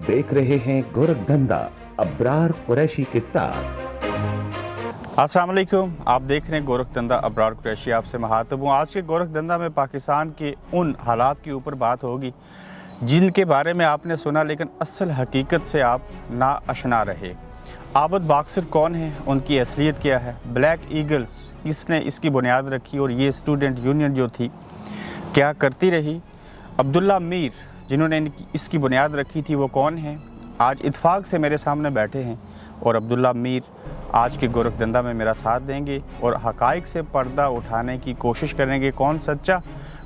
देख रहे हैं गोरखधंधा अब्रार कुरैशी के साथ। अस्सलाम वालेकुम, आप देख रहे हैं गोरखधंधा अब्रार कुरैशी। आपसे मुखातिब हूँ। आज के गोरखधंधा में पाकिस्तान के उन हालात के ऊपर बात होगी जिनके बारे में आपने सुना लेकिन असल हकीकत से आप ना आशना रहे। आबद बाक्सर कौन है, उनकी असलियत क्या है, ब्लैक ईगल्स किसने इसकी बुनियाद रखी और ये स्टूडेंट यूनियन जो थी क्या करती रही, अब्दुल्ला मीर जिन्होंने इसकी बुनियाद रखी थी वो कौन है, आज इत्तेफाक से मेरे सामने बैठे हैं और अब्दुल्ला मीर आज के गोरखधंधा में मेरा साथ देंगे और हक़ाइक़ से पर्दा उठाने की कोशिश करेंगे, कौन सच्चा,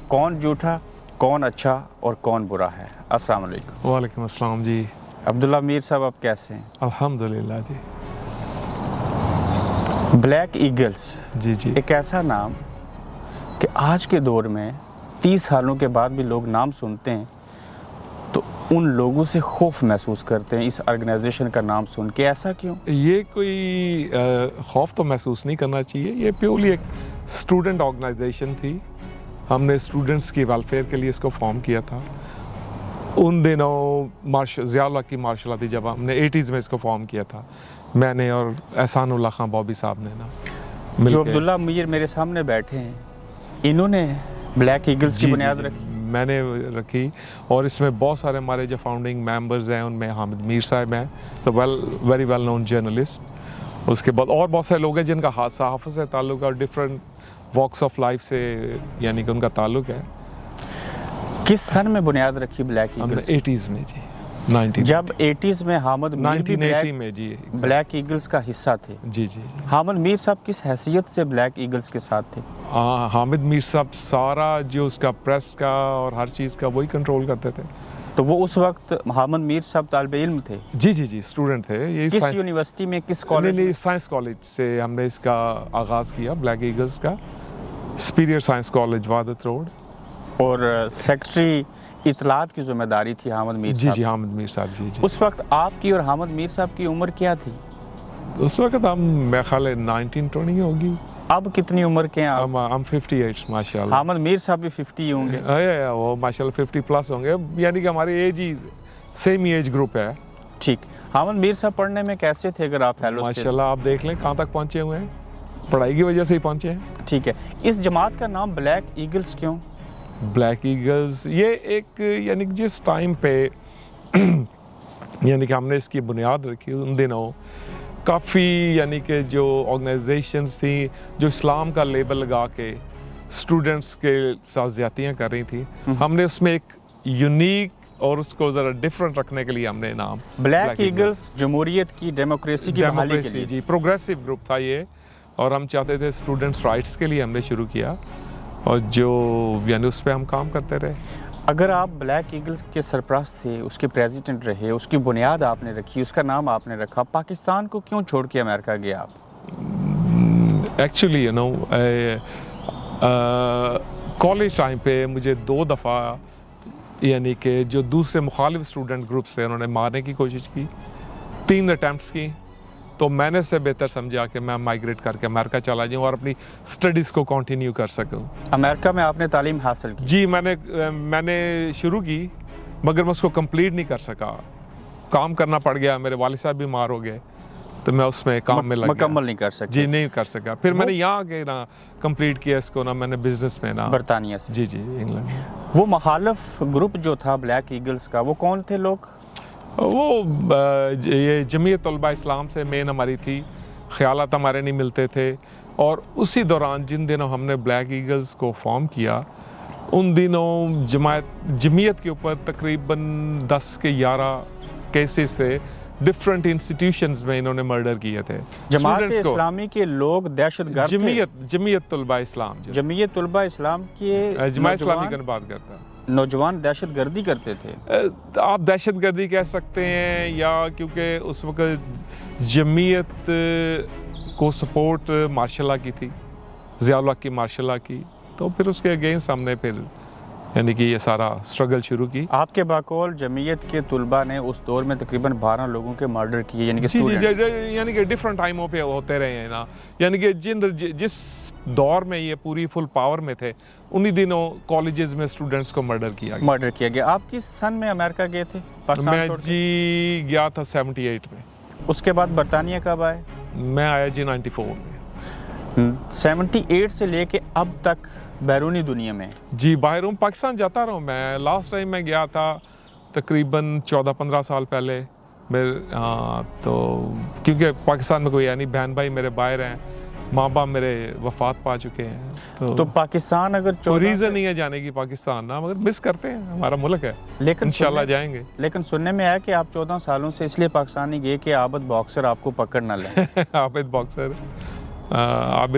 कौन झूठा, कौन अच्छा और कौन बुरा है। अस्सलाम वालेकुम। वालेकुम अस्सलाम जी। अब्दुल्ला मीर साहब, आप कैसे हैं? अल्हम्दुलिल्लाह जी। ब्लैक ईगल्स जी जी। एक ऐसा नाम कि आज के दौर में 30 सालों के बाद भी लोग नाम सुनते हैं तो उन लोगों से खौफ महसूस करते हैं इस ऑर्गेनाइजेशन का नाम सुन के। ऐसा क्यों? ये कोई खौफ तो महसूस नहीं करना चाहिए। ये प्योरली एक स्टूडेंट ऑर्गेनाइजेशन थी। हमने स्टूडेंट्स की वेलफेयर के लिए इसको फॉर्म किया था। उन दिनों ज़ियाउल हक की मार्शल थी जब हमने 80s में इसको फॉर्म किया था, मैंने और एहसानुल्लाह खान बॉबी साहब ने ना। जो अब्दुल्ला मीर मेरे सामने बैठे हैं, इन्होंने ब्लैक ईगल्स की बुनियाद रखी? मैंने रखी और इसमें बहुत सारे हमारे जो फाउंडिंग मेंबर्स हैं उनमें हामिद मीर साहब हैं, so very well known journalist. उसके बाद और बहुत सारे लोग हैं जिनका सहाफ़त से ताल्लुक़ है और डिफरेंट वॉक्स ऑफ लाइफ से यानी कि उनका ताल्लुक़ है। किस सन में बुनियाद रखी ब्लैक ईगल्स? 80s में जी। 90 जब 80s में हामिद मीर भी 1980 में जी ब्लैक ईगल्स का हिस्सा थे। जी जी जी। हामिद मीर साहब किस हैसियत से ब्लैक ईगल्स के साथ थे? हामिद मीर साहब सारा जो उसका प्रेस का और हर चीज़ का वही कंट्रोल करते थे। तो वो उस वक्त हामिद मीर साहब तालिबे इल्म थे? जी जी जी, स्टूडेंट थे। ये किस यूनिवर्सिटी में, किस कॉलेज में? साइंस कॉलेज से हमने इसका आगाज़ किया, ब्लैक ईगल्स का, superior science college Wahdat road. और सेक्रेटरी इतलात की जिम्मेदारी थी हामिद मीर साहब? जी जी, हामिद मीर साहब जी जी। उस वक्त आपकी और हामिद मीर साहब की उम्र क्या थी? उस वक्त हम मेरे ख्याल 19-20 होगी। अब कितनी उम्र के हैं आप? हम 58 माशाल्लाह। हामिद मीर साहब भी 50 होंगे? वो माशाल्लाह 50 प्लस होंगे, यानी कि हमारी एज ही सेम एज ग्रुप है। ठीक। हामिद मीर साहब पढ़ने में कैसे थे अगर आप फेलो? माशाल्लाह आप देख लें कहाँ तक पहुँचे हुए हैं, पढ़ाई की वजह से ही पहुँचे हैं। ठीक है। इस जमात का नाम ब्लैक ईगल्स क्यों? ब्लैक ईगल्स ये एक यानी कि जिस टाइम पे यानी कि हमने इसकी बुनियाद रखी उन दिनों काफ़ी यानी कि जो ऑर्गेनाइजेशंस थी जो इस्लाम का लेबल लगा के स्टूडेंट्स के साथ ज़्यादतियाँ कर रही थी, हमने उसमें एक यूनिक और उसको ज़रा डिफरेंट रखने के लिए हमने नाम ब्लैक ईगल्स जमहूरियत की, डेमोक्रेसी की बहाली के लिए जी, प्रोग्रेसिव ग्रुप था ये। और हम चाहते थे स्टूडेंट्स राइट्स के लिए हमने शुरू किया और जो यानी उस पर हम काम करते रहे। अगर आप ब्लैक ईगल्स के सरपरस्त थे, उसके प्रेसिडेंट रहे, उसकी बुनियाद आपने रखी, उसका नाम आपने रखा, पाकिस्तान को क्यों छोड़ के अमेरिका गया आप? Actually you know college time पे मुझे 2 दफ़ा यानी कि जो दूसरे मुखालिफ स्टूडेंट ग्रुप्स थे उन्होंने मारने की कोशिश की, 3 अटैम्प्ट्स की। तो मैंने से बेहतर समझा कि मैं माइग्रेट करके अमेरिका चला जाऊँ और अपनी स्टडीज़ को कंटिन्यू कर सकूँ। अमेरिका में आपने तालीम हासिल की? जी, मैंने शुरू की मगर मैं उसको कंप्लीट नहीं कर सका, काम करना पड़ गया, मेरे वालिद साहब बीमार हो गए तो मैं उसमें काम में लग मुकम्मल नहीं कर सका? जी नहीं कर सका। फिर मैंने यहाँ आके ना कंप्लीट किया इसको ना, मैंने बिजनेस में ना बरतानिया से। जी जी, इंग्लैंड। वो मुखालिफ ग्रुप जो था ब्लैक ईगल्स का, वो कौन थे लोग? वो ये जमीयत तलबा इस्लाम से मेन हमारी थी, ख्यालात हमारे नहीं मिलते थे। और उसी दौरान जिन दिनों हमने ब्लैक ईगल्स को फॉर्म किया उन दिनों जमीयत के ऊपर तकरीबन 10 के 11 केसेस से डिफरेंट इंस्टीट्यूशंस में इन्होंने मर्डर किए थे। जमात इस्लामी के लोग दहशतगर्द थे? जमीयत तलबा इस्लाम, जमीयत तलबा इस्लाम के जमात इस्लामी की बात करता है, नौजवान दहशतगर्दी करते थे? आप दहशतगर्दी कह सकते हैं या क्योंकि उस वक्त जमीयत को सपोर्ट मार्शल लॉ की थी, ज़ियाउल हक की मार्शल लॉ की, तो फिर उसके अगेंस्ट हमने फिर यानी कि ये सारा स्ट्रगल शुरू की। आपके बाकौल जमीयत के तुलबा ने उस दौर में तकरीबन 12 लोगों के मर्डर किए, यानी कि जी जी स्टूडेंट्स। यानी कि डिफरेंट टाइमों पे होते रहे हैं ना, यानी कि जिस दौर में ये पूरी फुल पावर में थे उन्हीं दिनों कॉलेजेस में स्टूडेंट्स को मर्डर किया गया। मर्डर किया गया। आप किस सन में अमेरिका गए थे, पाकिस्तान मैं छोड़ के? जी गया था 78 में। उसके बाद बरतानिया कब आए? मैं आया जी 94 में। 78 से लेके अब तक बैरूनी दुनिया में? जी बाहर हूँ, पाकिस्तान जाता रहा हूँ मैं। लास्ट टाइम मैं गया था तकरीबन 14-15 साल पहले। मेरे तो क्योंकि पाकिस्तान में कोई है नहीं, बहन भाई मेरे बाहर हैं, माँ बाप मेरे वफात पा चुके हैं। तो पाकिस्तान अगर कोई रीज़न नहीं है जाने की पाकिस्तान ना, मगर मिस करते हैं, हमारा मुल्क है, लेकिन इंशाल्लाह जाएंगे। लेकिन सुनने में आया कि आप 14 सालों से इसलिए पाकिस्तान नहीं गए कि आबिद बॉक्सर आपको पकड़ ना ले। आबिद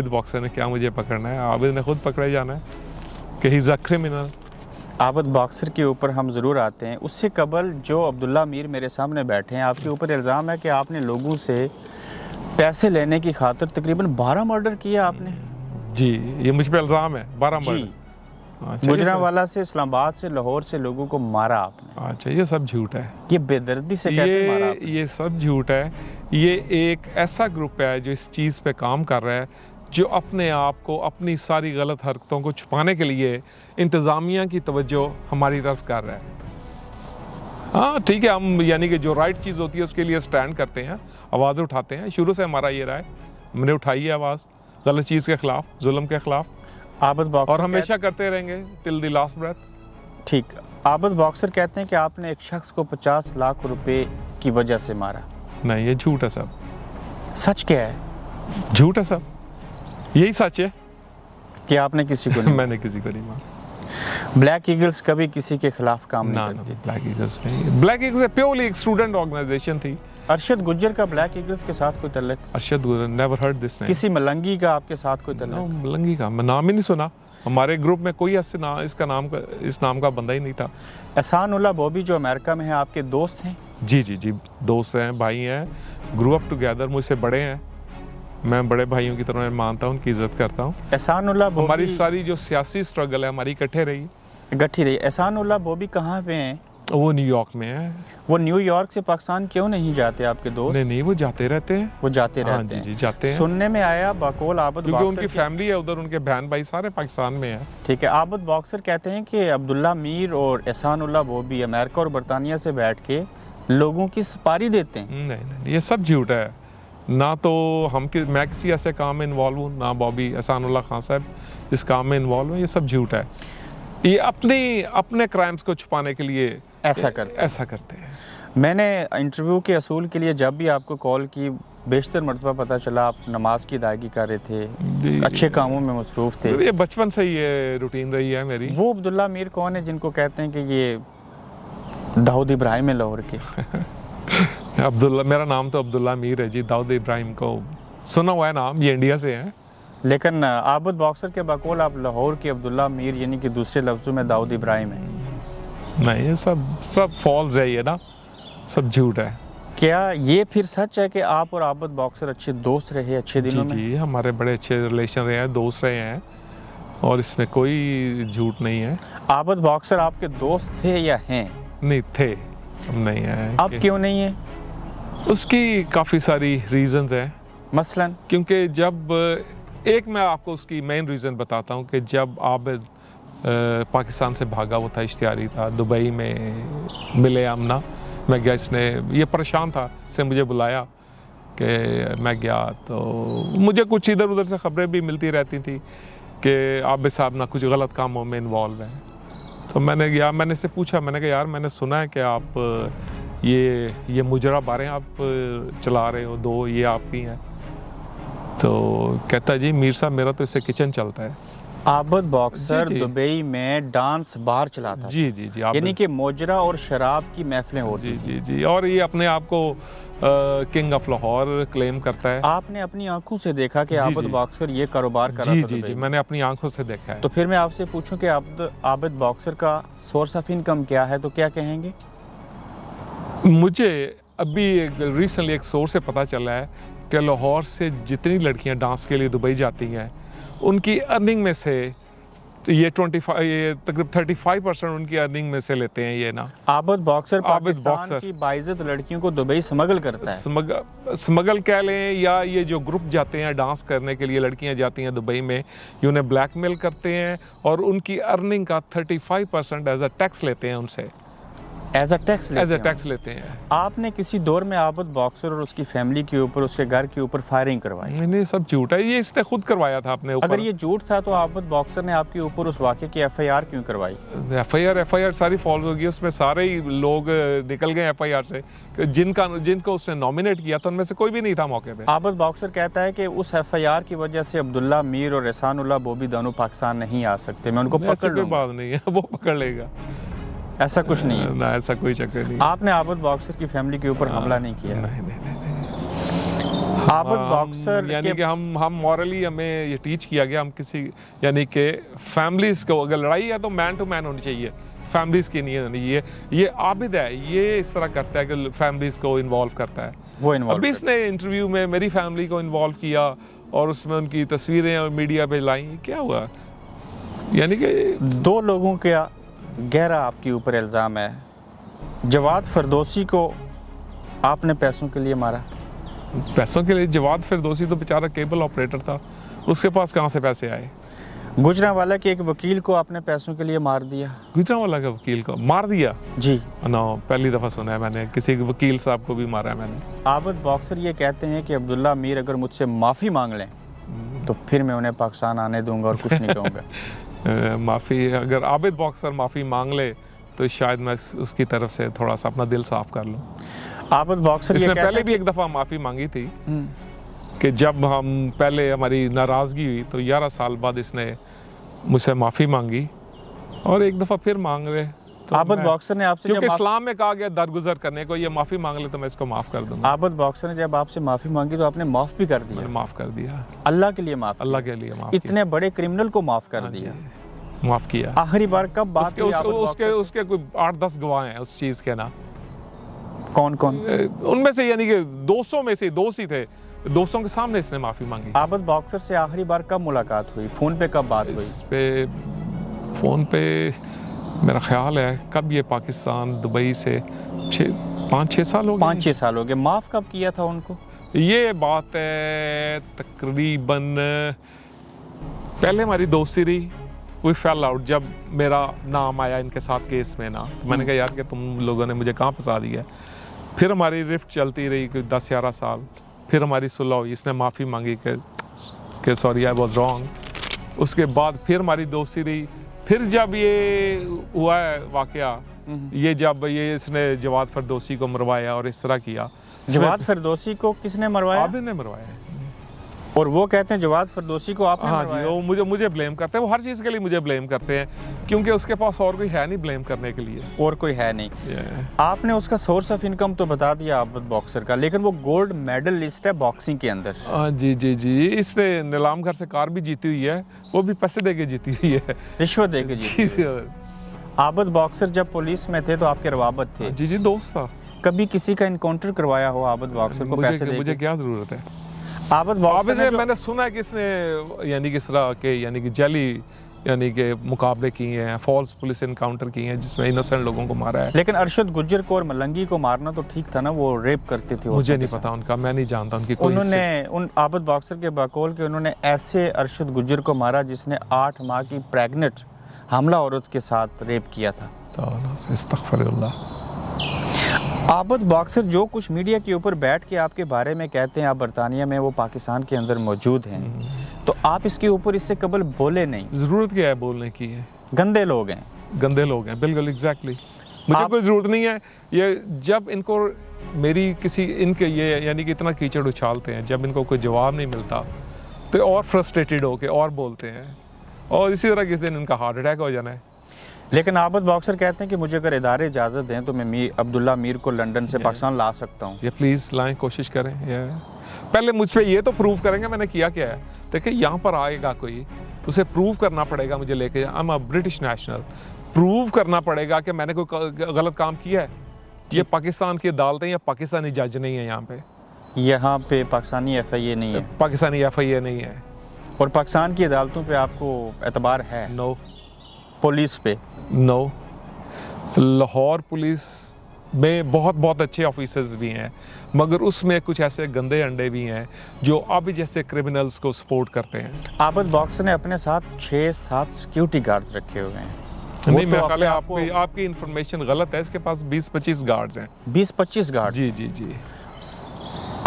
बॉक्सर ने क्या मुझे पकड़ना है, आबिद ने खुद पकड़े जाना है कि he is a criminal. Abid boxer के ऊपर हम ज़रूर आते हैं। उससे कबल जो अब्दुल्ला मीर मेरे सामने बैठे हैं, आपके ऊपर इल्ज़ाम है कि आपने लोगों से पैसे लेने की खातिर तकरीबन 12 मर्डर किया आपने। जी ये मुझ पे इल्ज़ाम है, 12 जी। मर्डर। गुजरांवाला से, इस्लामाबाद से, लाहौर से लोगों को मारा आपने। अच्छा ये सब झूठ है, ये बेदर्दी से कहते हैं मारा आपने। ये सब झूठ है। ये एक ऐसा ग्रुप है जो इस चीज़ पे काम कर रहा है, जो अपने आप को, अपनी सारी गलत हरकतों को छुपाने के लिए इंतज़ामिया की तवज्जो हमारी तरफ कर रहा है। हाँ ठीक है, हम यानी कि जो राइट चीज़ होती है उसके लिए स्टैंड करते हैं, आवाज़ उठाते हैं। शुरू से हमारा ये रहा है, हमने उठाई है आवाज़ गलत चीज़ के ख़िलाफ़, जुल्म के ख़िलाफ़, आबिद बॉक्सर और हमेशा करते रहेंगे टिल द लास्ट ब्रेथ। ठीक। आबिद बॉक्सर कहते हैं कि आपने एक शख्स को 50 लाख रुपए की वजह से मारा। नहीं ये झूठ है सब, सच क्या है? झूठ है सब, यही सच है कि आपने किसी को नहीं मैंने किसी को नहीं मारा। ब्लैक ईगल्स कभी किसी के खिलाफ काम ना नहीं करती। ब्लैक ईगल्स नहीं, ब्लैक ईगल्स प्योरली एक स्टूडेंट ऑर्गेनाइजेशन थी। अरशद गुज्जर का ब्लैक ईगल्स के साथ कोई तल्लुक? Arshad Gujjar, never heard this name. किसी मलंगी का आपके साथ कोई तल्लुक? मलंगी का मैं नाम ही नहीं सुना, हमारे ग्रुप में कोई इस नाम का बंदा ही नहीं था। एहसानुल्लाह बॉबी जो अमेरिका में है, आपके दोस्त हैं? जी जी जी दोस्त हैं, भाई हैं, ग्रो अप टुगेदर, मुझसे बड़े हैं, मैं बड़े भाइयों की तरह मानता हूँ, उनकी इज्जत करता हूँ। एहसानुल्लाह बॉबी, हमारी सारी जो सियासी स्ट्रगल है हमारी इकट्ठे रही, गठी रही। एहसानुल्लाह बॉबी कहाँ पे हैं? वो न्यूयॉर्क में है। वो न्यूयॉर्क से पाकिस्तान क्यों नहीं जाते आपके दोस्त? नहीं वो जाते रहते हैं, वो जाते हाँ रहते हैं। जी जाते हैं। सुनने में आया बकौल आबिद क्योंकि बॉक्सर उनकी फैमिली है उधर, उनके बहन भाई सारे पाकिस्तान में है। ठीक है। आबिद बॉक्सर कहते हैं कि अब्दुल्ला मीर और एहसानुल्लाह बॉबी अमेरिका और बरतानिया से बैठ के लोगों की सुपारी देते हैं। नहीं ये सब झूठ है। ना तो मैं किसी ऐसे काम में इन्वॉल्व हूँ, ना बॉबी एहसानुल्लाह खान साहब इस काम में इन्वॉल्व है। ये सब झूठ है, ये अपने क्राइम्स को छुपाने के लिए ऐसा करते हैं। मैंने इंटरव्यू के असूल के लिए जब भी आपको कॉल की, बेशतर मरतबा पता चला आप नमाज की अदायगी कर रहे थे, अच्छे कामों में मसरूफ़ थे। ये बचपन से ये रूटीन रही है मेरी। वो अब्दुल्ला मीर कौन है जिनको कहते हैं कि ये दाऊद इब्राहिम है लाहौर के? अब्दुल्ला, मेरा नाम तो अब्दुल्ला मीर है जी, दाऊद इब्राहिम को सुना हुआ है नाम, ये इंडिया से हैं। लेकिन आबिद बॉक्सर के बकौल आप लाहौर के अब्दुल्ला मीर, यानी कि दूसरे लफ्ज़ों में दाऊद इब्राहिम है। नहीं ये सब फॉल्स है, ये ना सब झूठ है। क्या ये फिर सच है कि आप और आबिद बॉक्सर अच्छे दोस्त रहे अच्छे दिनों में? जी हमारे बड़े अच्छे रिलेशन रहे हैं, दोस्त रहे हैं, और इसमें कोई झूठ नहीं है। आबिद बॉक्सर आपके दोस्त थे या हैं? नहीं थे, अब नहीं है। अब क्यों नहीं है? उसकी काफ़ी सारी रीज़न्स हैं। मसलन? क्योंकि जब एक मैं आपको उसकी मेन रीज़न बताता हूँ कि जब आबिद पाकिस्तान से भागा, वो था इश्तियारी था, दुबई में मिले आमना, मैं गया, इसने ये परेशान था, इसने मुझे बुलाया कि मैं गया, तो मुझे कुछ इधर उधर से ख़बरें भी मिलती रहती थी कि आबिद साहब ना कुछ गलत कामों में इन्वॉल्व हैं। तो मैंने गया, मैंने इससे पूछा, मैंने कहा यार मैंने सुना है कि आप ये मुजरा बारें आप चला रहे हो, 2 ये आपकी हैं। तो कहता जी मीर साहब मेरा तो इससे किचन चलता है। आबिद बॉक्सर दुबई में डांस बार चलाता था। जी जी जी, यानी कि मोजरा और शराब की महफिलें होती जी जी जी, और ये अपने आप को किंग ऑफ लाहौर क्लेम करता है। आपने अपनी आंखों से देखा कि आबिद बॉक्सर ये कारोबार कर रहा था? जी जी, मैंने अपनी आंखों से देखा है। तो फिर मैं आपसे पूछूं कि आबिद बॉक्सर का सोर्स ऑफ इनकम क्या है, तो क्या कहेंगे? मुझे अभी रिसेंटली एक सोर्स से पता चला है कि लाहौर से जितनी लड़कियां डांस के लिए दुबई जाती हैं, उनकी अर्निंग में से तो ये 25 ये तकरीबन 35% उनकी अर्निंग में से लेते हैं ये ना। Abid boxer Abid Pakistan boxer. की बाइज्जत लड़कियों को दुबई स्मगल करता है। स्मगल कह लें, या ये जो ग्रुप जाते हैं डांस करने के लिए, लड़कियां जाती हैं दुबई में, ये उन्हें ब्लैकमेल करते हैं और उनकी अर्निंग का 35% एज अ टैक्स लेते हैं उनसे, एज अ टैक्स लेते हैं। आपने किसी दौर में आबिद बॉक्सर और उसकी फैमिली के ऊपर, उसके घर के ऊपर फायरिंग करवाई? नहीं, सब झूठ है, ये इसने खुद करवाया था अपने ऊपर। अगर ये झूठ था तो आबिद बॉक्सर ने आपके ऊपर उस वाक़े की FIR क्यों करवाई? FIR सारी फॉल्स होगी, उसमें सारे ही लोग निकल गए FIR से। जिनको उसने नॉमिनेट किया था उनमें से कोई भी नहीं था मौके पे। आबिद बॉक्सर कहता है कि उस FIR की वजह से अब्दुल्ला मीर और एहसानुल्लाह बोबी दोनों पाकिस्तान नहीं आ सकते, मैं उनको पकड़ लूंगा। बात नहीं है, वो पकड़ लेगा, ऐसा कुछ नहीं है ना, ऐसा कोई चक्कर नहीं। आपने आबिद बॉक्सर की फैमिली के ऊपर हमला नहीं किया? नहीं। आबिद बॉक्सर यानी कि हम मॉरली, हमें ये टीच किया गया, हम किसी यानी कि फैमिलीज को, अगर लड़ाई है तो मैन टू मैन होनी चाहिए, फैमिलीज की नहीं होनी। ये आबिद है, ये इस तरह करता है कि फैमिलीज को इन्वॉल्व करता है। वो इन्वॉल्व अभी इसने इंटरव्यू में मेरी फैमिली को इन्वॉल्व किया और उसमें उनकी तस्वीरें और मीडिया पे लाई, क्या हुआ? यानी कि 2 लोगों का गहरा आपके ऊपर इल्ज़ाम है, जवाद फरदौसी को आपने पैसों के लिए मारा। पैसों के लिए? जवाद फिरदौसी तो बेचारा केबल ऑपरेटर था, उसके पास कहाँ से पैसे आए? गुजरांवाला के एक वकील को आपने पैसों के लिए मार दिया। गुजरांवाला के वकील को मार दिया? जी ना, पहली दफ़ा सुना है मैंने, किसी वकील साहब को भी मारा है मैंने। आबिद बॉक्सर ये कहते हैं कि अब्दुल्ला मीर अगर मुझसे माफ़ी मांग लें तो फिर मैं उन्हें पाकिस्तान आने दूंगा और कुछ नहीं कहूँगा। माफ़ी, अगर आबिद बॉक्सर माफ़ी मांग ले तो शायद मैं उसकी तरफ से थोड़ा सा अपना दिल साफ कर लूँ। आबिद बॉक्सर इसने पहले भी एक दफ़ा माफ़ी मांगी थी कि जब हम पहले हमारी नाराज़गी हुई तो 11 साल बाद इसने मुझसे माफ़ी मांगी और एक दफ़ा फिर मांग रहे। तो आबिद बॉक्सर ने आपसे, क्योंकि इस्लाम में कहा गया दरगुजर करने को, ये माफ़ी मांग ले तो मैं इसको माफ़ कर दूंगा। आबिद बॉक्सर ने जब आपसे माफ़ी मांगी तो आपने माफ़ भी कर दिया? मैंने माफ़ कर दिया, अल्लाह के लिए माफ़? अल्लाह के लिए माफ़। इतने बड़े क्रिमिनल को माफ़ कर दिया? माफ़ किया। आखिरी बार कब बात हुई आबिद बॉक्सर से? उसके कोई 8-10 गवाह हैं उस चीज़ के ना। कौन कौन? उनमें से यानी कि 200 में से 2 ही थे, दोस्तों के सामने इसने माफ़ी मांगी। आबिद बॉक्सर से आखिरी बार कब मुलाकात हुई? फ़ोन पे कब बात हुई? इस पे फ़ोन पे मेरा ख्याल है कब ये पाकिस्तान दुबई से 5-6 साल हो गए। 5-6 साल हो गए। माफ़ कब किया था उनको? ये बात है तकरीबन, पहले हमारी दोस्ती रही, वी फेल आउट, जब मेरा नाम आया इनके साथ केस में ना, तो मैंने कहा यार कि तुम लोगों ने मुझे कहाँ फंसा दिया। फिर हमारी रिफ्ट चलती रही कोई 10-11 साल, फिर हमारी सुलह हुई, इसने माफ़ी मांगी कि सॉरी आई वाज रॉन्ग। उसके बाद फिर हमारी दोस्ती रही। फिर जब ये हुआ है वाकया, ये जब ये इसने जवाद फरदौसी को मरवाया और इस तरह किया। जवाद फरदौसी को किसने मरवाया? आबिद ने मरवाया। और वो कहते हैं जवाद फरदौसी को आपने हाँ मरवाया? जी, वो मुझे ब्लेम करते हैं, वो हर चीज़ के लिए मुझे ब्लेम करते हैं, क्योंकि उसके पास और कोई है नहीं ब्लेम करने के लिए। और कोई है नहीं। आपने उसका सोर्स ऑफ इनकम तो बता दिया आबिद बॉक्सर का, लेकिन वो गोल्ड मेडल लिस्ट है बॉक्सिंग के अंदर। जी, इसने नीलाम घर से कार भी जीती हुई है, वो भी पैसे दे के जीती हुई है, रिश्वत दे के जीती हुई है। आबिद बॉक्सर जब पुलिस में थे तो आपके रवाबत थे? जी, दोस्त था। कभी किसी का इनकाउंटर करवाया हो आबिद बॉक्सर को पैसे दे के? मुझे क्या ज़रूरत है? आबिद बॉक्सर ने मैंने सुना है कि इसने यानी कि इस तरह के यानी कि जाली यानी कि मुकाबले किए हैं, फॉल्स पुलिस इनकाउंटर किए हैं जिसमें इनोसेंट लोगों को मारा है। लेकिन अरशद गुज्जर को और मलंगी को मारना तो ठीक था ना, वो रेप करते थे। मुझे नहीं पता उनका, मैं नहीं जानता उनकी कोई। उन्होंने उन आबिद बॉक्सर के बकौल के उन्होंने ऐसे अरशद गुज्जर को मारा जिसने 8 माह की प्रेग्नेंट हमला औरत के साथ रेप किया था। अस्तगफिरुल्लाह। आबिद बॉक्सर जो कुछ मीडिया के ऊपर बैठ के आपके बारे में कहते हैं, आप बरतानिया में, वो पाकिस्तान के अंदर मौजूद हैं, तो आप इसके ऊपर इससे कबल बोले नहीं। ज़रूरत क्या है बोलने की है? गंदे लोग हैं। गंदे लोग हैं, बिल्कुल एग्जैक्टली। मुझे कोई ज़रूरत नहीं है। ये जब इनको मेरी किसी इनके ये यानी कि इतना कीचड़ उछालते हैं, जब इनको कोई जवाब नहीं मिलता तो और फ्रस्ट्रेटेड होके और बोलते हैं, और इसी तरह किस दिन इनका हार्ट अटैक हो जाना है। लेकिन आबिद बॉक्सर कहते हैं कि मुझे अगर इदारे इजाज़त दें तो मैं अब्दुल्ला मीर को लंदन से पाकिस्तान ला सकता हूँ। ये प्लीज़ लाएं, कोशिश करें। पहले मुझ पे ये तो प्रूव करेंगे मैंने किया क्या है। देखिए यहाँ पर आएगा कोई, उसे प्रूव करना पड़ेगा मुझे लेके, I am a British national, prove करना पड़ेगा कि मैंने कोई गलत काम किया है। ये पाकिस्तान की अदालतें या पाकिस्तानी जज नहीं है यहाँ पे पाकिस्तानी FIA नहीं है, पाकिस्तानी FIA नहीं है, और पाकिस्तान की अदालतों पे आपको एतबार है? नो। पुलिस पे? नो, लाहौर पुलिस में बहुत अच्छे ऑफिसर्स भी हैं, मगर उसमें कुछ ऐसे गंदे अंडे भी हैं जो अभी जैसे क्रिमिनल्स को सपोर्ट करते हैं। आबिद बॉक्सर ने अपने साथ 6-7 सिक्योरिटी गार्ड्स रखे हुए हैं। नहीं, मेरा ख्याल है आपकी इंफॉर्मेशन गलत है। इसके पास 20-25 गार्ड्स हैं। 20-25 गार्ड? जी जी जी।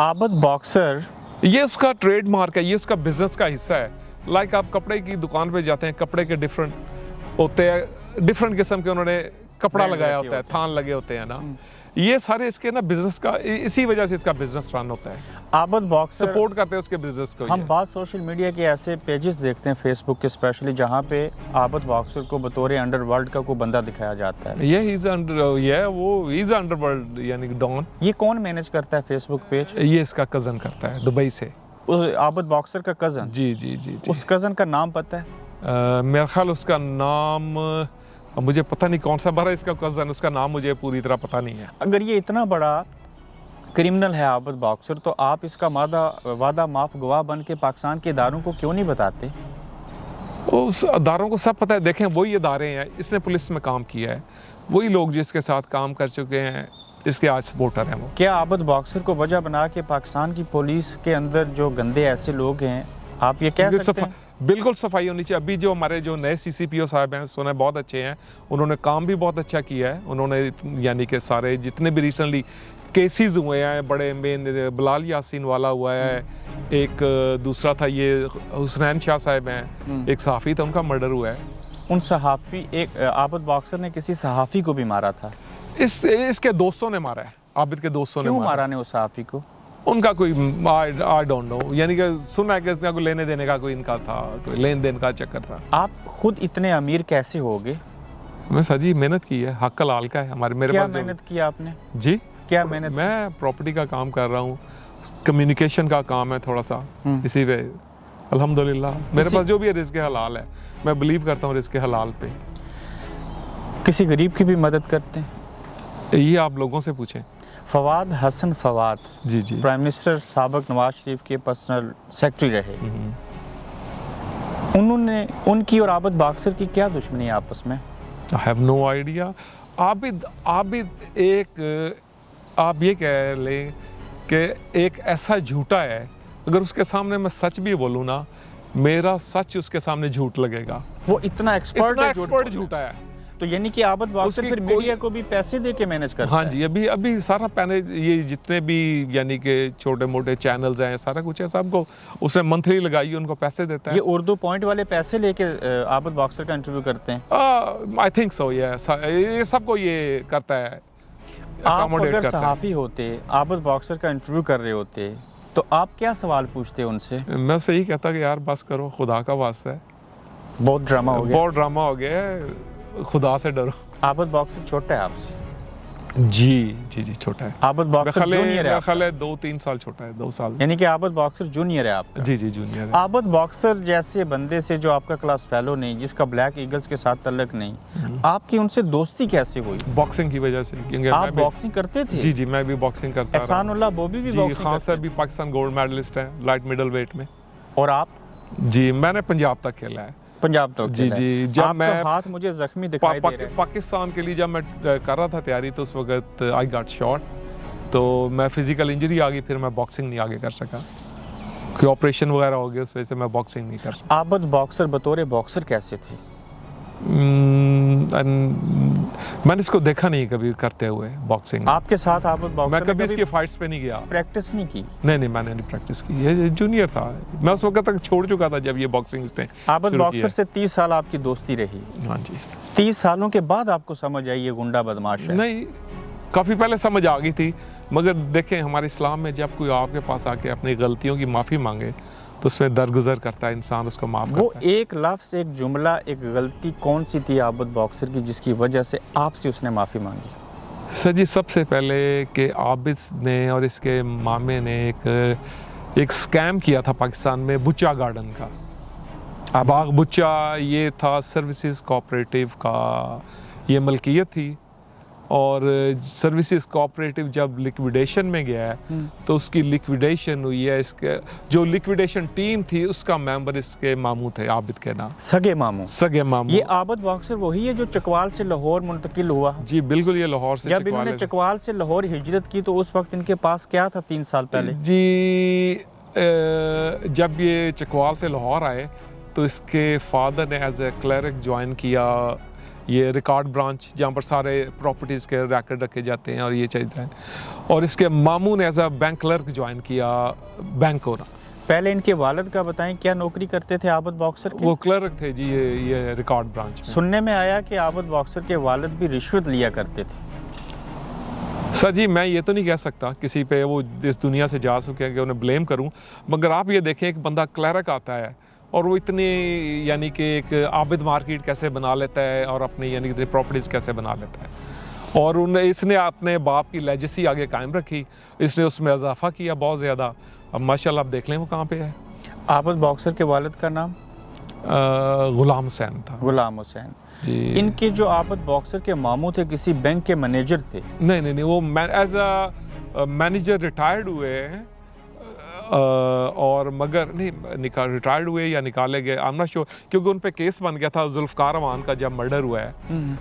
आबिद बॉक्सर, ये उसका ट्रेडमार्क है, ये उसका बिजनेस का हिस्सा है। लाइक आप कपड़े की दुकान पे जाते हैं, कपड़े के डिफरेंट होते हैं, डिफरेंट किस्म के उन्होंने कपड़ा लगाया होता है, थान लगे होते हैं ना, ये सारे इसके ना बिजनेस का, इसी वजह से इसका बिजनेस रन होता है। आबिद बॉक्सर सपोर्ट करते हैं उसके बिजनेस को। हम बात सोशल मीडिया के ऐसे पेजेस देखते हैं, फेसबुक के स्पेशली, जहाँ पे आबिद बॉक्सर को बतौर अंडरवर्ल्ड का कोई बंदा दिखाया जाता है। वो इज अंडरवर्ल्ड यानी डॉन। ये कौन मैनेज करता है फेसबुक पेज? ये इसका कजन करता है, दुबई से। आबिद बॉक्सर का कजन? जी जी जी, जी। उस कजन का नाम पता है? मेरा ख्याल उसका नाम मुझे पता नहीं कौन सा बार है इसका कजन, उसका नाम मुझे पूरी तरह पता नहीं है। अगर ये इतना बड़ा क्रिमिनल है आबिद बॉक्सर, तो आप इसका वादा माफ गवाह बन के पाकिस्तान के इदारों को क्यों नहीं बताते? उस इदारों को सब पता है। देखें, वही इदारे हैं, इसने पुलिस में काम किया है, वही लोग जिसके साथ काम कर चुके हैं, इसके आज सपोर्टर हैं वो। क्या आबिद बॉक्सर को वजह बना के पाकिस्तान की पुलिस के अंदर जो गंदे ऐसे लोग हैं, आप ये कह सकते हैं? बिल्कुल सफाई होनी चाहिए। अभी जो हमारे जो नए CCPO साहब हैं, सुने बहुत अच्छे हैं, उन्होंने काम भी बहुत अच्छा किया है। उन्होंने यानी कि सारे जितने भी रिसेंटली केसेस हुए हैं, बड़े मेन बिलाल यासीन वाला हुआ है, एक दूसरा था ये हुसनैन शाह साहब हैं, एक सहाफ़ी था, उनका मर्डर हुआ है। उन सहाफ़ी, एक आबिद बॉक्सर ने किसी सहाफ़ी को भी मारा था। इसके दोस्तों ने मारा है, आबिद के दोस्तों ने मारा ने उस सहाफ़ी को? उनका कोई आई डोंट नो, यानी कि सुना है कि इसका कोई लेने देने का कोई इनका था, कोई लेन देन का चक्कर था। आप खुद इतने अमीर कैसे होगे? मैं सजी मेहनत की है, हक हलाल का है हमारे। मेरे क्या पास मेहनत किया आपने? जी, क्या मेहनत? मैं प्रॉपर्टी का काम कर रहा हूँ, कम्युनिकेशन का काम है थोड़ा सा, इसी पे अल्हम्दुलिल्लाह मेरे पास जो भी है रिज़्क़ हलाल है। मैं बिलीव करता हूँ रिज़्क़ हलाल पे। किसी गरीब की भी मदद करते हैं? ये आप लोगों से पूछें। फवाद हसन फवाद, जी जी, प्राइम मिनिस्टर साबिक नवाज शरीफ के पर्सनल सेक्रेटरी रहे। उनकी और आबिद बॉक्सर की क्या दुश्मनी है आपस में? I have no idea. Abid एक, आप ये कह लें कि एक ऐसा झूठा है, अगर उसके सामने मैं सच भी बोलूँ ना, मेरा सच उसके सामने झूठ लगेगा। वो इतना एक्सपर्ट झूठा है। तो यानी कि आबिद बॉक्सर फिर मीडिया को भी पैसे दे के मैनेज करता है? हाँ जी, अभी सारा पैने, ये जितने भी यानी कि छोटे मोटे चैनल्स हैं, सारा कुछ है, सबको उसने मंथली लगाई, उनको पैसे देता है। ये उर्दू पॉइंट वाले पैसे लेके आबिद बॉक्सर का इंटरव्यू करते हैं? आई थिंक सो, ये सबको ये करता है। आप अगर सहाफ़ी होते, आबिद बॉक्सर का इंटरव्यू कर रहे होते, तो आप क्या सवाल पूछते उनसे? मैं उससे यही कहता कि यार बस करो, खुदा का वास्ता है, बहुत ड्रामा हो गया, खुदा से डरो। आबिद बॉक्सर छोटा है आपसे? जी छोटा है। आबिद बॉक्सर जूनियर है? ख्याल है 2-3 साल छोटा है, 2 साल। यानी कि आबिद बॉक्सर जूनियर है आपका? जी जूनियर है। आबिद बॉक्सर जैसे बंदे से जो आपका क्लास फेलो नहीं, जिसका ब्लैक ईगल्स के साथ तल्लक नहीं, आपकी उनसे दोस्ती कैसे हुई? बॉक्सिंग की वजह से, क्योंकि आप बॉक्सिंग करते थे? जी, मैं भी बॉक्सिंग करता था। एहसानुल्लाह बोबी भी बॉक्सिंग? खान साहब भी पाकिस्तान गोल्ड मेडलिस्ट हैं लाइट मिडल वेट में। और आप? जी, मैंने पंजाब तक खेला है। पंजाब तो जी जब मैं हाथ मुझे जख्मी दिखाई दे रहे हैं। पाकिस्तान के लिए जब मैं कर रहा था तैयारी, तो उस वक्त आई गॉट शॉट, तो मैं फिजिकल इंजरी आ गई, फिर मैं बॉक्सिंग नहीं आगे कर सका, कोई ऑपरेशन वगैरह हो गया, उस वजह से मैं बॉक्सिंग नहीं कर सका। आबिद बॉक्सर बतौर बॉक्सर कैसे थे? मैंने इसको देखा नहीं कभी करते हुए बॉक्सिंग। आपके साथ आबिद बॉक्सर? मैं कभी इसके फाइट्स पे नहीं गया, प्रैक्टिस नहीं की? नहीं, मैंने नहीं प्रैक्टिस की, ये जूनियर था, मैं उस वक्त तक छोड़ चुका था जब ये बॉक्सिंग ने। आबिद बॉक्सर से 30 साल आपकी दोस्ती रही? हाँ जी। 30 सालों के बाद आपको समझ आई ये गुंडा बदमाश है? नहीं, काफ़ी पहले समझ आ गई थी, मगर देखें हमारे इस्लाम में जब कोई आपके पास आके अपनी गलतियों की माफ़ी मांगे, तो उसमें दरगुजर करता है इंसान, उसको माफ़ करता है। वो एक लफ्ज़, एक जुमला, एक गलती कौन सी थी आबिद बॉक्सर की जिसकी वजह से आपसे उसने माफ़ी मांगी? सर जी, सबसे पहले कि आबिद ने और इसके मामे ने एक स्कैम किया था पाकिस्तान में, बुच्चा गार्डन का। बाग बुच्चा ये था सर्विसेज कोऑपरेटिव का, ये मलकियत थी, और सर्विसेज कोऑपरेटिव जब लिक्विडेशन में गया है तो उसकी लिक्विडेशन हुई है। इसके जो लिक्विडेशन टीम थी उसका मेंबर इसके मामू थे, आबिद के नाम, सगे मामू। सगे मामू। ये आबिद बॉक्सर वही है जो चकवाल से लाहौर मुंतकिल हुआ? जी बिल्कुल, ये लाहौर से जब इन्होंने चकवाल से लाहौर हिजरत की तो उस वक्त इनके पास क्या था 3 साल पहले? जी जब ये चकवाल से लाहौर आए तो इसके फादर ने एज ए क्लर्क ज्वाइन किया ये रिकॉर्ड ब्रांच, जहाँ पर सारे प्रॉपर्टीज़ के रिकॉर्ड रखे जाते हैं और ये चीज़ें, और इसके मामू ने as a bank clerk join किया, बैंक ओनर। पहले इनके वालिद का बताएं, क्या नौकरी करते थे आबिद बॉक्सर के? वो क्लर्क थे जी, ये रिकॉर्ड ब्रांच में। सुनने में आया कि आबिद बॉक्सर के वालिद भी रिश्वत लिया करते थे। सर जी मैं ये तो नहीं कह सकता किसी पे वो इस दुनिया से जा चुके हैं कि उन्हें ब्लेम करूं, मगर आप ये देखें एक बंदा क्लर्क आता है और वो इतनी यानी कि एक आबिद मार्केट कैसे बना लेता है और अपनी यानी कि प्रॉपर्टीज़ कैसे बना लेता है, और इसने अपने बाप की लेजेसी आगे कायम रखी, इसने उसमें इजाफा किया बहुत ज़्यादा। अब माशाल्लाह आप देख लें वो कहाँ पे है। आबिद बॉक्सर के वालिद का नाम गुलाम हुसैन था। गुलाम हुसैन जी। इनके जो आबिद बॉक्सर के मामू थे किसी बैंक के मैनेजर थे? नहीं, वो एज अ मैनेजर रिटायर्ड हुए हैं और मगर नहीं रिटायर्ड हुए या निकाले गए, आई एम नॉट श्योर, क्योंकि उन पे केस बन गया था जुल्फ़कार अमान का जब मर्डर हुआ है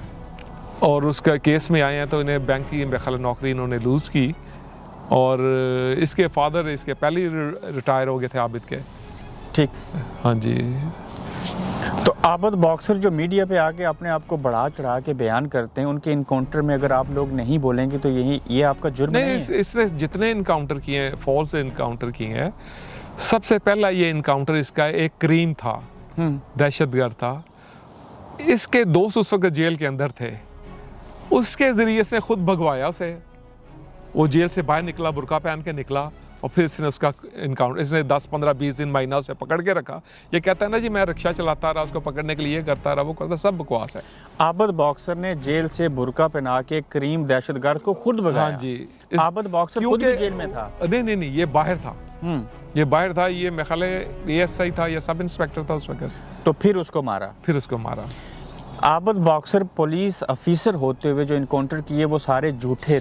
और उसका केस में आए हैं तो इन्हें बैंक की बेखला नौकरी इन्होंने लूज़ की, और इसके फादर इसके पहले ही रिटायर हो गए थे आबिद के। ठीक। हाँ जी। तो आबिद बॉक्सर जो मीडिया पे आके अपने आप को बढ़ा चढ़ा के बयान करते हैं, उनके इनकाउंटर में अगर आप लोग नहीं बोलेंगे तो ये आपका जुर्म नहीं है? इसने जितने इनकाउंटर किए हैं, फॉल्स इनकाउंटर किए हैं, सबसे पहला ये इनकाउंटर इसका एक क्रीम था, दहशतगर्द था। इसके दोस्त उस वक्त जेल के अंदर थे, उसके ज़रिए इसने खुद भगवाया उसे, वो जेल से बाहर निकला, बुर्का पहन के निकला, और फिर इसने उसका इनकाउंटर, इसने 10, 15, 20 दिन महीना उसे पकड़ के रखा। ये कहता है ना जी मैं रिक्शा चलाता रहा, उसको पकड़ने के लिए करता रहा, वो करता, सब बकवास है। आबिद बॉक्सर ने जेल से बुर्का पहना के करीम दहशतगर्द को खुद भगाया। हाँ जी। आबिद बॉक्सर खुद भी जेल में था? नहीं, ये बाहर था। ये बाहर था, ये मेरे ख्याल है ASI था या सब इंस्पेक्टर था उस वक्त। तो फिर उसको मारा? आबिद बॉक्सर पुलिस ऑफिसर होते हुए जो इनकाउंटर किए वो सारे झूठे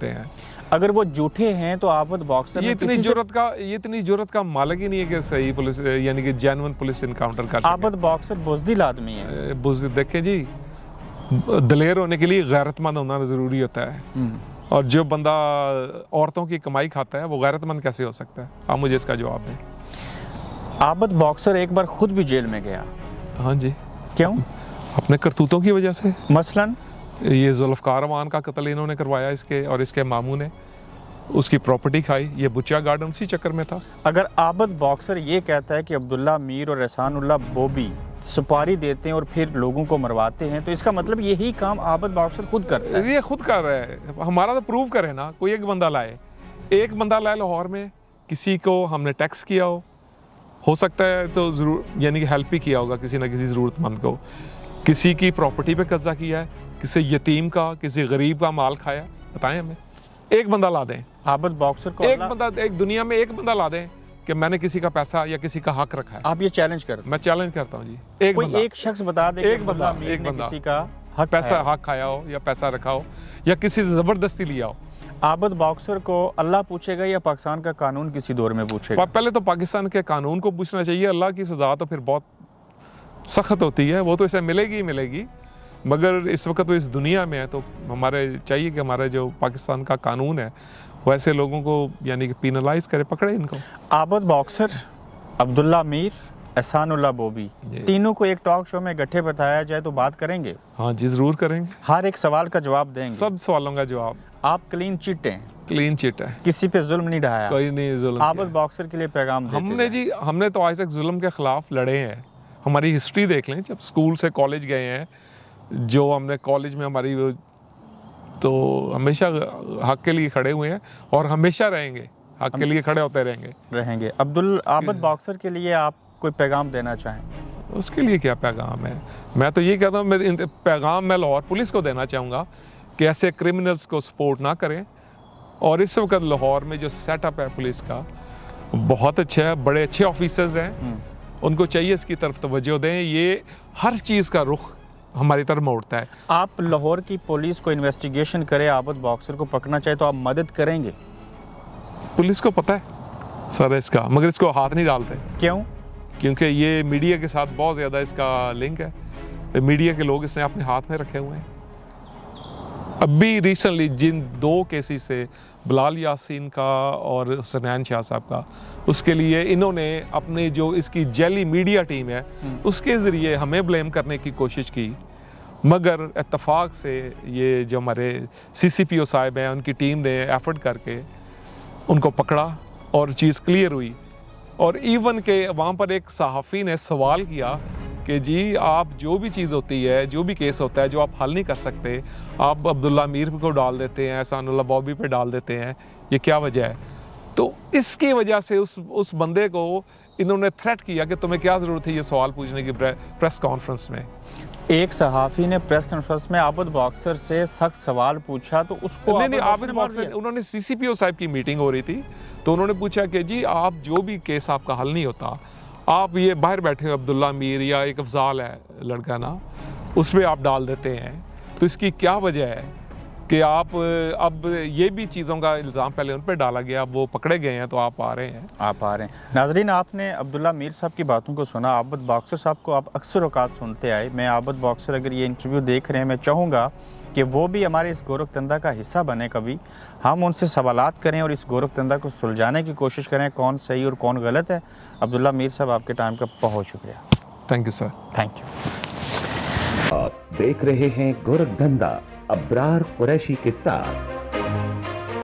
हैं। अगर वो झूठे हैं तो आबिद बॉक्सर ये इतनी जुर्रत का मालिक ही नहीं है कि सही पुलिस यानी कि जेन्युइन पुलिस इनकाउंटर कर सके। आबिद बॉक्सर बुज़दिल आदमी है। बुज़दिल देखें जी, दलेर होने के लिए गैरतमंद होना ज़रूरी होता है, और जो बंदा औरतों की कमाई खाता है वो गैरतमंद कैसे हो सकता है? आप मुझे इसका जवाब दें। आबिद बॉक्सर एक बार खुद भी जेल में गया। हाँ जी। क्यों? अपने करतूतों की वजह से। मसलन ये जुल्फ़कार अमान का कत्ल इन्होंने करवाया, इसके और इसके मामू ने उसकी प्रॉपर्टी खाई, ये बुच्चा गार्डन उसी चक्कर में था। अगर आबिद बॉक्सर ये कहता है कि अब्दुल्ला मीर और एहसानुल्लाह बोबी सुपारी देते हैं और फिर लोगों को मरवाते हैं, तो इसका मतलब यही काम आबिद बॉक्सर खुद करता है? ये खुद कर रहा है। हमारा तो प्रूव करे ना, कोई एक बंदा लाए लाहौर में, किसी को हमने टैक्स किया हो सकता है तो ज़रूर यानी कि हेल्प ही किया होगा किसी ना किसी ज़रूरतमंद को, किसी की प्रॉपर्टी पे कब्जा किया है, किसी यतीम का, किसी गरीब का माल खाया, बताएं हमें। एक बंदा ला दें, आबिद बॉक्सर को एक दुनिया में एक बंदा ला दें कि मैंने किसी का पैसा या किसी का हक रखा है। आप ये चैलेंज करते हैं? मैं चैलेंज करता हूँ जी। एक शख्स बता दे, एक बंदा किसी का हक खाया हो या पैसा रखा हो या किसी से ज़बरदस्ती लिया हो। आबिद बॉक्सर को अल्लाह पूछेगा या पाकिस्तान का कानून किसी दौर में पूछेगा? पहले तो पाकिस्तान के कानून को पूछना चाहिए। अल्लाह की सज़ा तो फिर बहुत सख्त होती है, वो तो इसे मिलेगी, मगर इस वक्त तो इस दुनिया में है, तो हमारे चाहिए कि हमारे जो पाकिस्तान का कानून है वो ऐसे लोगों को यानी कि पिनलाइज करे, पकड़े इनको। आबिद बॉक्सर, अब्दुल्ला मीर, एहसानुल्लाह बोबी, तीनों को एक टॉक शो में इकट्ठे बताया जाए तो बात करेंगे? हाँ जी, ज़रूर करेंगे। हर एक सवाल का जवाब देंगे? सब सवालों का जवाब। आप क्लीन चिट हैं? क्लीन चिट है, किसी पे जुल्म नहीं ढाया? कोई नहीं जुल्म। आबिद बॉक्सर के लिए पैगाम देते हमने तो आज तक जुल्म के खिलाफ लड़े हैं। हमारी हिस्ट्री देख लें, जब स्कूल से कॉलेज गए हैं, जो हमने कॉलेज में हमारी तो हमेशा हक के लिए खड़े हुए हैं और हमेशा रहेंगे, हक के लिए खड़े होते रहेंगे। आबिद बॉक्सर के लिए आप कोई पैगाम देना चाहें? उसके लिए क्या पैगाम है? मैं तो ये कहता हूँ, पैगाम मैं लाहौर पुलिस को देना चाहूँगा कि ऐसे क्रिमिनल्स को सपोर्ट ना करें, और इस वक्त लाहौर में जो सेटअप है पुलिस का बहुत अच्छा है, बड़े अच्छे ऑफिसर्स हैं, उनको चाहिए इसकी तरफ तवज्जो दें। ये हर चीज़ का रुख हमारी तरफ मोड़ता है। आप लाहौर की पुलिस को इन्वेस्टिगेशन करे, आबद बॉक्सर को पकड़ना चाहे तो आप मदद करेंगे? पुलिस को पता है सर इसका, मगर इसको हाथ नहीं डालते। क्यों? क्योंकि ये मीडिया के साथ बहुत ज़्यादा इसका लिंक है। मीडिया के लोग इसने अपने हाथ में रखे हुए हैं। अभी रिसेंटली जिन 2 केसेस से, बिलाल यासीन का और हुसनैन शाह साहब का, उसके लिए इन्होंने अपने जो इसकी जैली मीडिया टीम है उसके ज़रिए हमें ब्लेम करने की कोशिश की, मगर इत्तफाक से ये जो हमारे CCPO साहब हैं उनकी टीम ने एफर्ट करके उनको पकड़ा और चीज़ क्लियर हुई। और इवन के वहाँ पर एक सहाफ़ी ने सवाल किया कि जी आप जो भी चीज़ होती है, जो भी केस होता है जो आप हल नहीं कर सकते, आप अब्दुल्ला मीर को डाल देते हैं, एहसानुल्लाह बॉबी पे डाल देते हैं, ये क्या वजह है? तो इसकी वजह से उस बंदे को इन्होंने थ्रेट किया कि तुम्हें क्या ज़रूरत है ये सवाल पूछने की प्रेस कॉन्फ्रेंस में। एक सहाफ़ी ने प्रेस कॉन्फ्रेंस में आबद बॉक्सर से सख्त सवाल पूछा तो उसको नहीं, आबिद बॉक्सर, उन्होंने CCPO साहब की मीटिंग हो रही थी तो उन्होंने पूछा कि जी आप जो भी केस आपका हल नहीं होता, आप ये बाहर बैठे हो अब्दुल्ला मीर या एक अफजाल है लड़का ना, उस पर आप डाल देते हैं, तो इसकी क्या वजह है कि आप अब ये भी चीज़ों का इल्ज़ाम पहले उन पर डाला गया, अब वो पकड़े गए हैं तो आप आ रहे हैं। नाजरीन, आपने अब्दुल्ला मीर साहब की बातों को सुना, आबद बॉक्सर साहब को आप अक्सर औकात सुनते आए। मैं आबद बॉक्सर अगर ये इंटरव्यू देख रहे हैं, मैं चाहूँगा कि वो भी हमारे इस गोरख धंधा का हिस्सा बने, कभी हम उनसे सवालात करें और इस गोरख धंधा को सुलझाने की कोशिश करें, कौन सही और कौन गलत है। अब्दुल्ला मीर साहब, आपके टाइम का बहुत शुक्रिया। Thank you sir. Thank you. आप देख रहे हैं गोरख धंधा अब्रार कुरैशी के साथ।